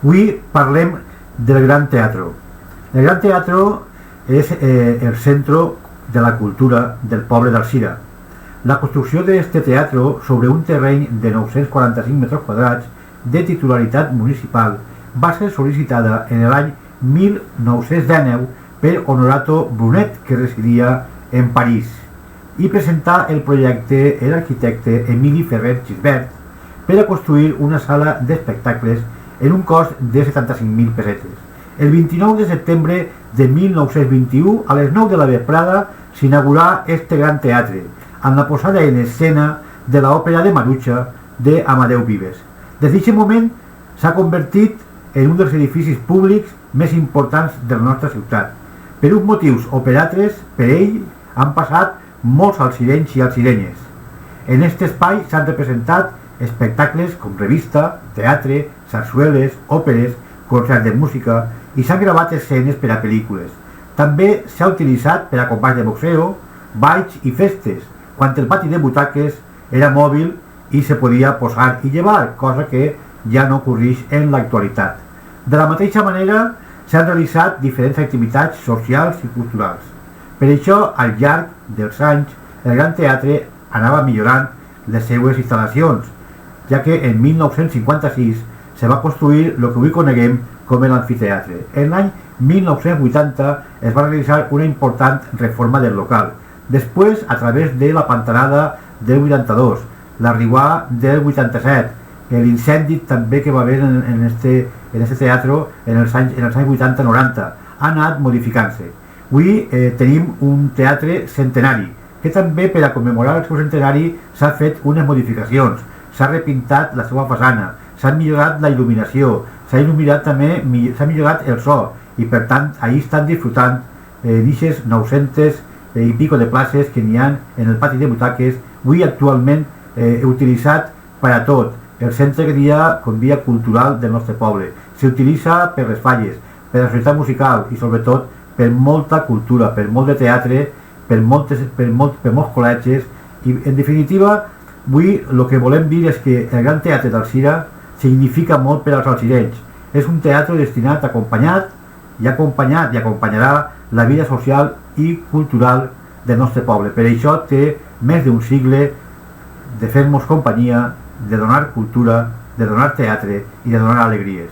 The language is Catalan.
Avui parlem del Gran Teatro. El Gran Teatro és el centre de la cultura del poble d'Alzira. La construcció d'aquest teatre sobre un terreny de 945 metres quadrats de titularitat municipal va ser sol·licitada en l'any 1919 per Honorato Brunet, que residia en París, i presentar el projecte l'arquitecte Emili Ferrer Gisbert per a construir una sala d'espectacles en un cost de 75.000 pessetes. El 29 de setembre de 1921, a les 9 de la vesprada, s'inaugurà este gran teatre, amb la posada en escena de l'òpera de Marucha d'Amadeu Vives. Des d'aquest moment s'ha convertit en un dels edificis públics més importants de la nostra ciutat. Per uns motius o per altres, per ell han passat molts alzirenys i alzirenyes. En aquest espai s'han representat espectacles com revista, teatre, sarsueles, òperes, concerts de música i s'han gravat escenes per a pel·lícules. També s'ha utilitzat per a combats de boxeo, balls i festes, quan el pati de butaques era mòbil i se podia posar i llevar, cosa que ja no ocorreix en l'actualitat. De la mateixa manera, s'han realitzat diferents activitats socials i culturals. Per això, al llarg dels anys, el Gran Teatre anava millorant les seues instal·lacions, ja que en 1956 se va construir el que avui coneguem com l'amfiteatre. En l'any 1980 es va realitzar una important reforma del local. Després, a través de la pantanada del 82, l'arribada del 87, l'incendi també que va haver en este teatre en els anys 80-90, ha anat modificant-se. Avui tenim un teatre centenari, que també per a commemorar el seu centenari s'ha fet unes modificacions, s'ha repintat la seva façana, s'ha millorat la il·luminació, s'ha millorat el so, i per tant ahir estan disfrutant d'aquestes 900 i pico de places que n'hi ha en el pati de butaques, avui actualment utilitzat per a tot, el centre que dia com via cultural del nostre poble. S'utilitza per les falles, per la societat musical i sobretot per molta cultura, per molt de teatre, per molts col·legis, i en definitiva avui el que volem dir és que el Gran Teatre d'Alzira significa molt per als alzirenys. És un teatre destinat a acompanyat i acompanyarà la vida social i cultural del nostre poble. Per això té més d'un segle de fer-nos companyia, de donar cultura, de donar teatre i de donar alegries.